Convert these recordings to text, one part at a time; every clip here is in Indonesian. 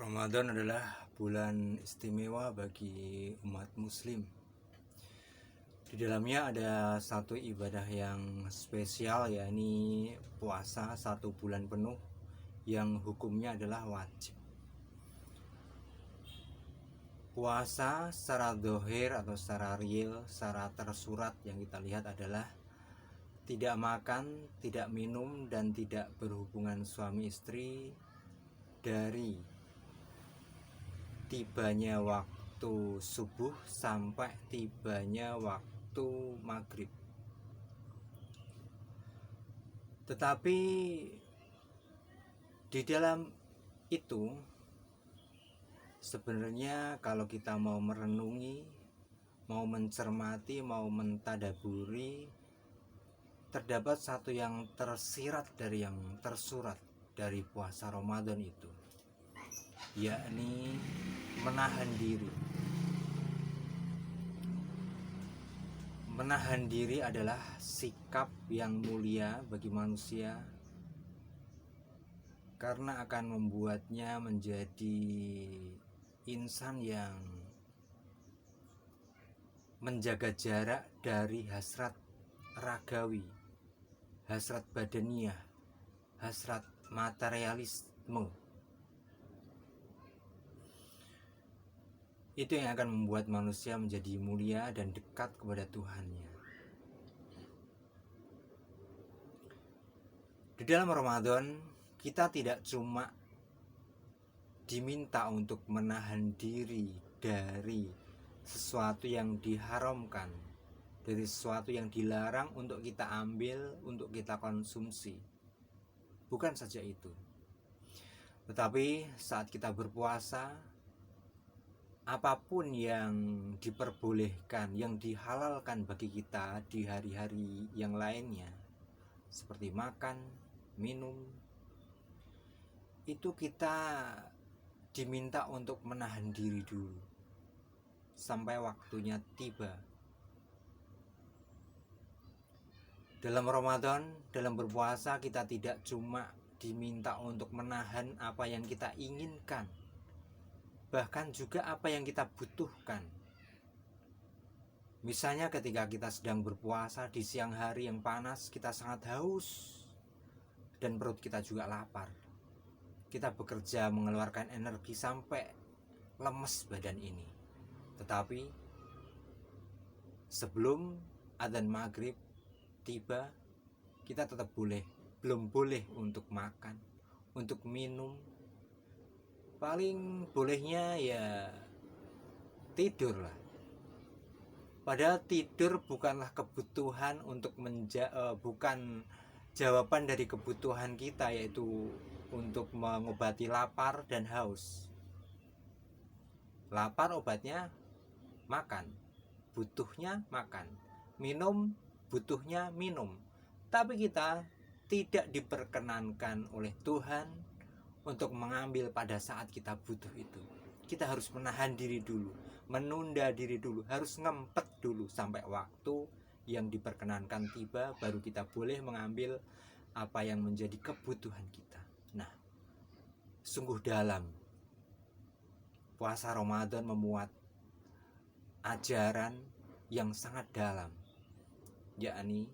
Ramadan adalah bulan istimewa bagi umat muslim. Di dalamnya ada satu ibadah yang spesial, yakni puasa 1 bulan penuh yang hukumnya adalah wajib. Puasa secara dohir atau secara real, secara tersurat yang kita lihat adalah tidak makan, tidak minum, dan tidak berhubungan suami istri dari tibanya waktu subuh sampai tibanya waktu maghrib. Tetapi di dalam itu sebenarnya kalau kita mau merenungi, mau mencermati, mau mentadaburi, terdapat satu yang tersirat dari yang tersurat dari puasa Ramadan itu, yakni menahan diri. Menahan diri adalah sikap yang mulia bagi manusia karena akan membuatnya menjadi insan yang menjaga jarak dari hasrat ragawi, hasrat badaniah, hasrat materialisme. Itu yang akan membuat manusia menjadi mulia dan dekat kepada Tuhannya. Di dalam Ramadan, kita tidak cuma diminta untuk menahan diri dari sesuatu yang diharamkan, dari sesuatu yang dilarang untuk kita ambil, untuk kita konsumsi. Bukan saja itu, tetapi saat kita berpuasa, apapun yang diperbolehkan, yang dihalalkan bagi kita di hari-hari yang lainnya, seperti makan, minum, itu kita diminta untuk menahan diri dulu sampai waktunya tiba. Dalam Ramadan, dalam berpuasa, kita tidak cuma diminta untuk menahan apa yang kita inginkan, bahkan juga apa yang kita butuhkan. Misalnya ketika kita sedang berpuasa di siang hari yang panas, kita sangat haus dan perut kita juga lapar. Kita bekerja mengeluarkan energi sampai lemes badan ini. Tetapi sebelum adzan maghrib tiba, kita tetap belum boleh untuk makan, untuk minum. Paling bolehnya ya tidur lah. Padahal tidur bukanlah kebutuhan untuk bukan jawaban dari kebutuhan kita, yaitu untuk mengobati lapar dan haus. Lapar obatnya makan, butuhnya makan. Minum, butuhnya minum. Tapi kita tidak diperkenankan oleh Tuhan untuk mengambil pada saat kita butuh itu. Kita harus menahan diri dulu, menunda diri dulu, harus ngempet dulu sampai waktu yang diperkenankan tiba, baru kita boleh mengambil apa yang menjadi kebutuhan kita. Nah, sungguh dalam puasa Ramadan memuat ajaran yang sangat dalam, yakni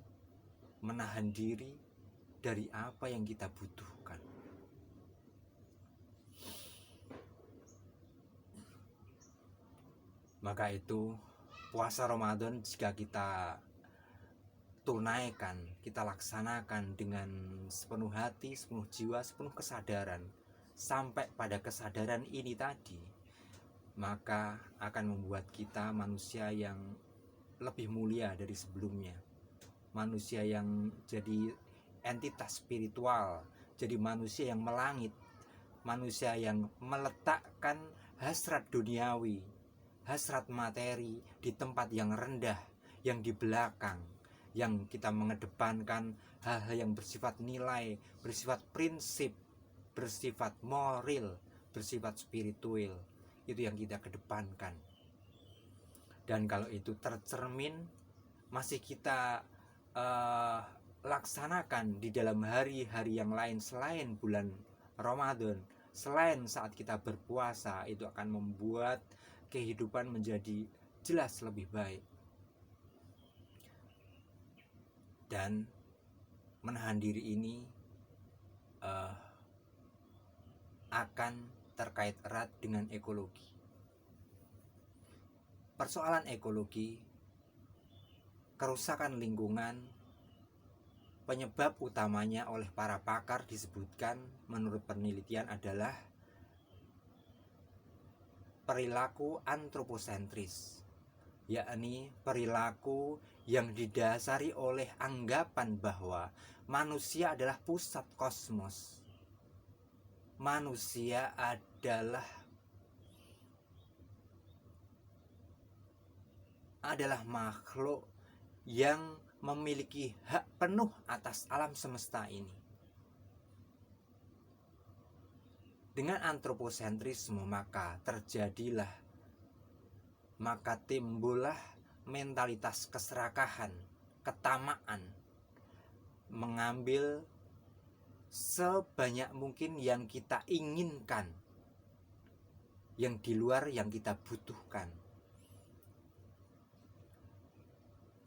menahan diri dari apa yang kita butuhkan. Maka itu puasa Ramadan jika kita tunaikan, kita laksanakan dengan sepenuh hati, sepenuh jiwa, sepenuh kesadaran, sampai pada kesadaran ini tadi, maka akan membuat kita manusia yang lebih mulia dari sebelumnya, manusia yang jadi entitas spiritual, jadi manusia yang melangit, manusia yang meletakkan hasrat duniawi, hasrat materi di tempat yang rendah, yang di belakang, yang kita mengedepankan hal-hal yang bersifat nilai, bersifat prinsip, bersifat moral, bersifat spiritual. Itu yang kita kedepankan. Dan kalau itu tercermin, masih kita laksanakan di dalam hari-hari yang lain selain bulan Ramadan, selain saat kita berpuasa itu akan membuat kehidupan menjadi jelas lebih baik. Dan menahan diri ini akan terkait erat dengan ekologi. Persoalan ekologi, kerusakan lingkungan, penyebab utamanya oleh para pakar disebutkan menurut penelitian adalah perilaku antroposentris, yakni perilaku yang didasari oleh anggapan bahwa manusia adalah pusat kosmos. Manusia adalah makhluk yang memiliki hak penuh atas alam semesta ini. Dengan antroposentrisme maka timbullah mentalitas keserakahan, ketamaan, mengambil sebanyak mungkin yang kita inginkan, yang di luar yang kita butuhkan.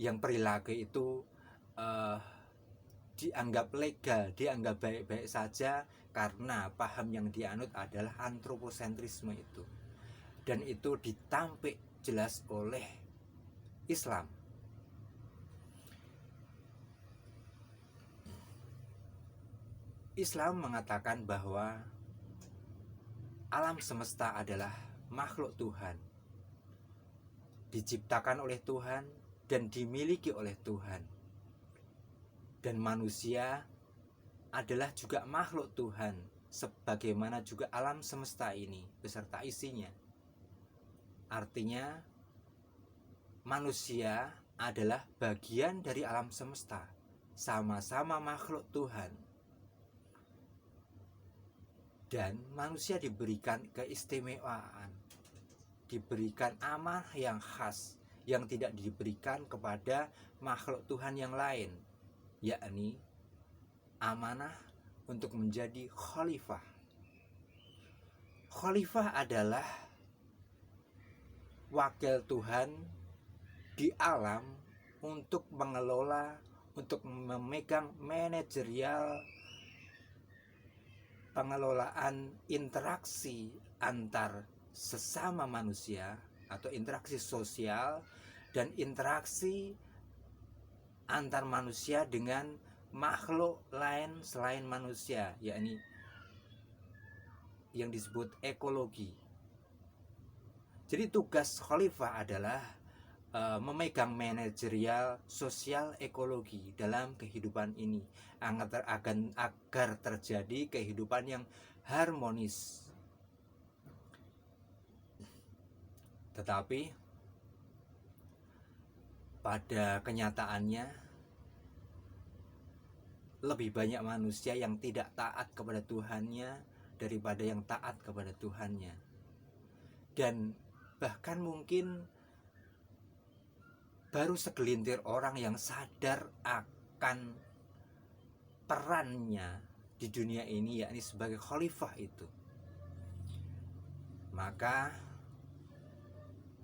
Yang perilaku itu dianggap legal, dianggap baik-baik saja karena paham yang dianut adalah antroposentrisme itu. Dan itu ditampik jelas oleh Islam. Islam mengatakan bahwa alam semesta adalah makhluk Tuhan, diciptakan oleh Tuhan dan dimiliki oleh Tuhan. Dan manusia adalah juga makhluk Tuhan, sebagaimana juga alam semesta ini beserta isinya. Artinya manusia adalah bagian dari alam semesta, sama-sama makhluk Tuhan. Dan manusia diberikan keistimewaan, diberikan amanah yang khas yang tidak diberikan kepada makhluk Tuhan yang lain, yakni amanah untuk menjadi khalifah. Khalifah adalah wakil Tuhan di alam untuk mengelola, untuk memegang manajerial pengelolaan interaksi antar sesama manusia atau interaksi sosial dan interaksi antar manusia dengan makhluk lain selain manusia, yakni yang disebut ekologi. Jadi tugas khalifah adalah memegang manajerial sosial ekologi dalam kehidupan ini agar terjadi kehidupan yang harmonis. Tetapi pada kenyataannya lebih banyak manusia yang tidak taat kepada Tuhannya daripada yang taat kepada Tuhannya. Dan bahkan mungkin baru segelintir orang yang sadar akan perannya di dunia ini, yakni sebagai khalifah itu. Maka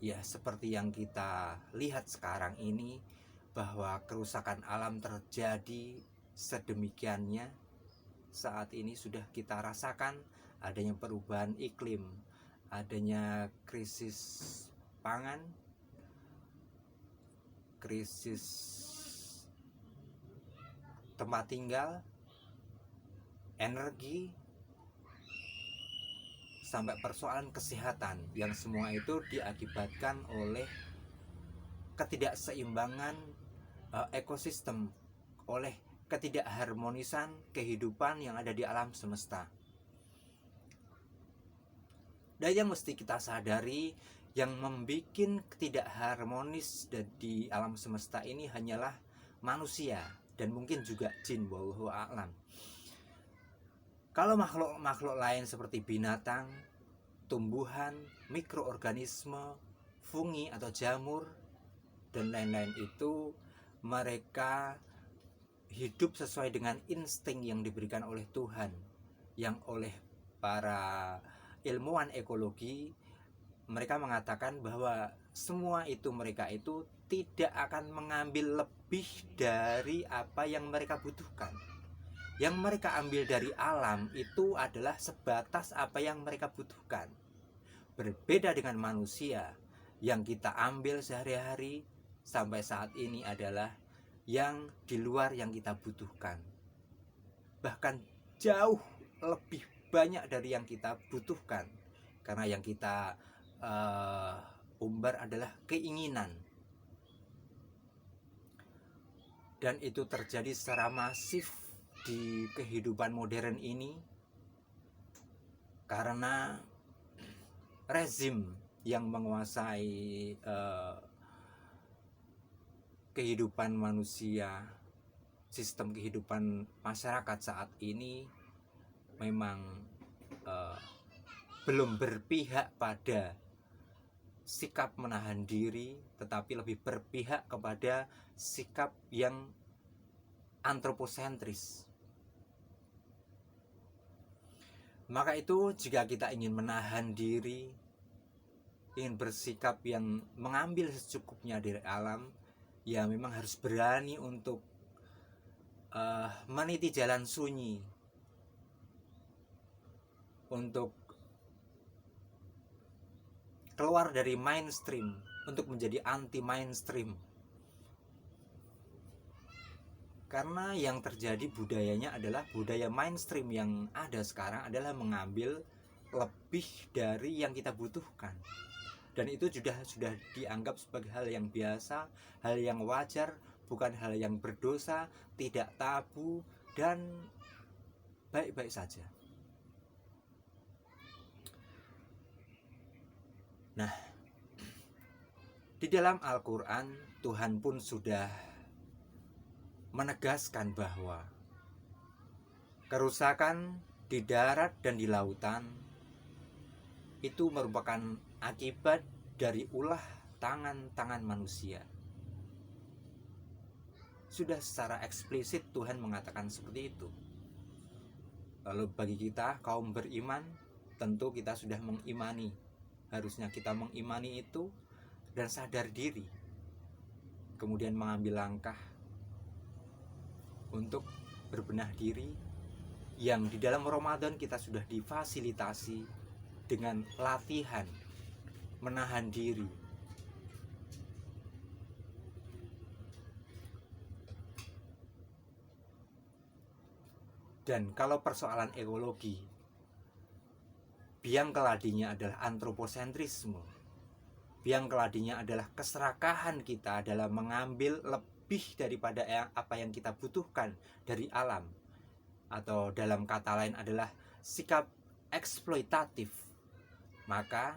ya seperti yang kita lihat sekarang ini, bahwa kerusakan alam terjadi sedemikiannya. Saat ini sudah kita rasakan adanya perubahan iklim, adanya krisis pangan, krisis tempat tinggal, energi, sampai persoalan kesehatan, yang semua itu diakibatkan oleh ketidakseimbangan ekosistem, oleh ketidakharmonisan kehidupan yang ada di alam semesta. Dan yang mesti kita sadari, yang membuat tidak harmonis di alam semesta ini hanyalah manusia dan mungkin juga jin, wallahu a'lam. Kalau makhluk lain seperti binatang, tumbuhan, mikroorganisme, fungi atau jamur dan lain-lain itu, mereka hidup sesuai dengan insting yang diberikan oleh Tuhan, yang oleh para ilmuwan ekologi, mereka mengatakan bahwa semua itu mereka itu tidak akan mengambil lebih dari apa yang mereka butuhkan. Yang mereka ambil dari alam itu adalah sebatas apa yang mereka butuhkan. Berbeda dengan manusia, yang kita ambil sehari-hari sampai saat ini adalah yang di luar yang kita butuhkan. Bahkan jauh lebih banyak dari yang kita butuhkan. Karena yang kita umbar adalah keinginan. Dan itu terjadi secara masif di kehidupan modern ini karena rezim yang menguasai kehidupan manusia, sistem kehidupan masyarakat saat ini memang belum berpihak pada sikap menahan diri, tetapi lebih berpihak kepada sikap yang antroposentris. Maka itu jika kita ingin menahan diri, ingin bersikap yang mengambil secukupnya dari alam, ya memang harus berani untuk meniti jalan sunyi, untuk keluar dari mainstream, untuk menjadi anti mainstream. Karena yang terjadi budayanya adalah budaya mainstream yang ada sekarang adalah mengambil lebih dari yang kita butuhkan. Dan itu sudah dianggap sebagai hal yang biasa, hal yang wajar, bukan hal yang berdosa, tidak tabu, dan baik-baik saja. Nah, di dalam Al-Quran Tuhan pun sudah menegaskan bahwa kerusakan di darat dan di lautan itu merupakan akibat dari ulah tangan-tangan manusia. Sudah secara eksplisit Tuhan mengatakan seperti itu. Lalu bagi kita kaum beriman, tentu kita sudah mengimani. Harusnya kita mengimani itu dan sadar diri, kemudian mengambil langkah untuk berbenah diri, yang di dalam Ramadan kita sudah difasilitasi dengan latihan menahan diri. Dan kalau persoalan ekologi, biang keladinya adalah antroposentrisme. Biang keladinya adalah keserakahan kita dalam mengambil lebih daripada apa yang kita butuhkan dari alam. Atau dalam kata lain adalah sikap eksploitatif. Maka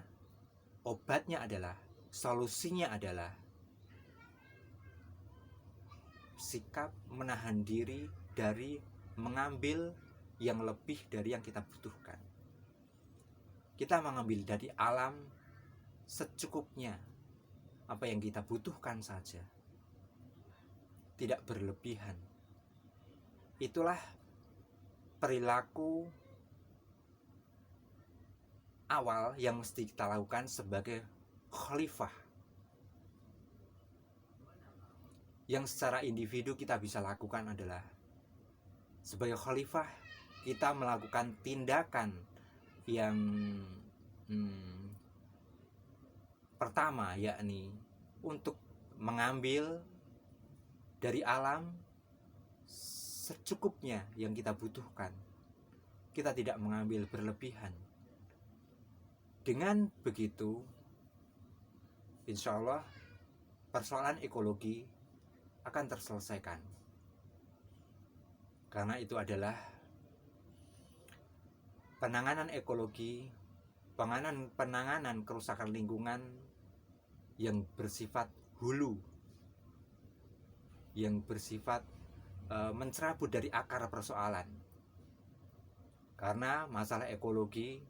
obatnya adalah, solusinya adalah sikap menahan diri dari mengambil yang lebih dari yang kita butuhkan. Kita mengambil dari alam secukupnya, apa yang kita butuhkan saja, tidak berlebihan. Itulah perilaku awal yang mesti kita lakukan sebagai khalifah. Yang secara individu kita bisa lakukan adalah, sebagai khalifah kita melakukan tindakan yang pertama, yakni untuk mengambil dari alam secukupnya yang kita butuhkan. Kita tidak mengambil berlebihan. Dengan begitu, insya Allah persoalan ekologi akan terselesaikan. Karena itu adalah penanganan ekologi, penanganan kerusakan lingkungan yang bersifat hulu, yang bersifat mencerabut dari akar persoalan. Karena masalah ekologi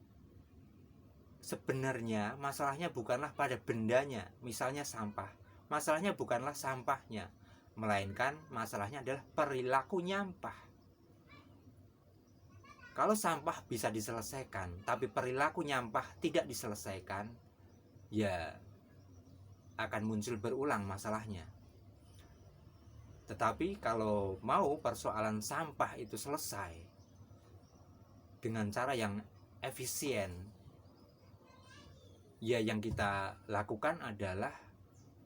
sebenarnya masalahnya bukanlah pada bendanya, misalnya sampah. Masalahnya bukanlah sampahnya, melainkan masalahnya adalah perilaku nyampah. Kalau sampah bisa diselesaikan, tapi perilaku nyampah tidak diselesaikan, ya akan muncul berulang masalahnya. Tetapi kalau mau persoalan sampah itu selesai dengan cara yang efisien, ya yang kita lakukan adalah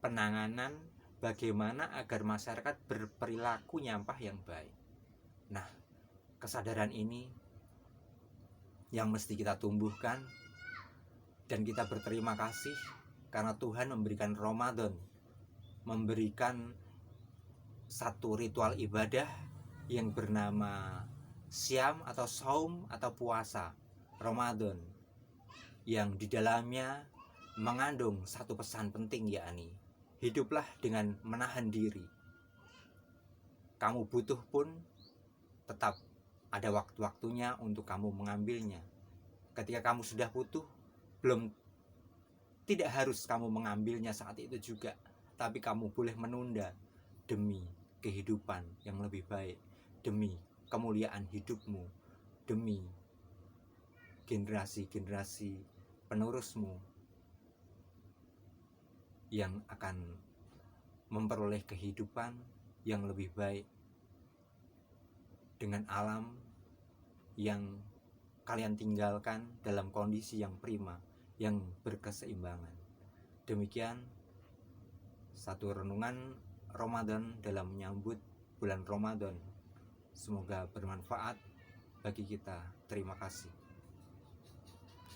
penanganan bagaimana agar masyarakat berperilaku nyampah yang baik. Nah, kesadaran ini yang mesti kita tumbuhkan, dan kita berterima kasih karena Tuhan memberikan Ramadan, memberikan satu ritual ibadah yang bernama Syam atau Saum atau puasa Ramadan, yang di dalamnya mengandung satu pesan penting, yakni hiduplah dengan menahan diri. Kamu butuh pun tetap ada waktu-waktunya untuk kamu mengambilnya. Ketika kamu sudah butuh, tidak harus kamu mengambilnya saat itu juga, tapi kamu boleh menunda demi kehidupan yang lebih baik, demi kemuliaan hidupmu, demi generasi-generasi penerusmu yang akan memperoleh kehidupan yang lebih baik dengan alam yang kalian tinggalkan dalam kondisi yang prima, yang berkeseimbangan. Demikian satu renungan Ramadan dalam menyambut bulan Ramadan. Semoga bermanfaat bagi kita. Terima kasih.